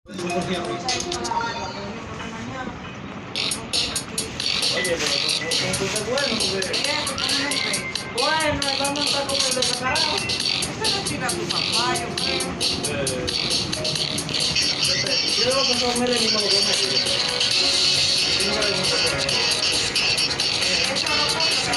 Oye, pero son buenos, porque... Bueno, vamos a estar con el descarado. Ese no tira tu papá, yo creo. Yo creo que son miles mismo lo que me dice. Yo no le gusta por ahí. Eso no pasa.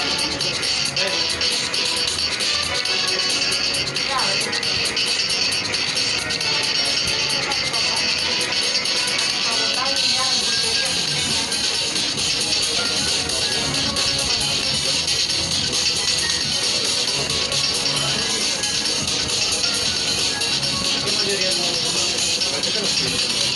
¿Qué mayoría no? ¿Para qué te lo pido?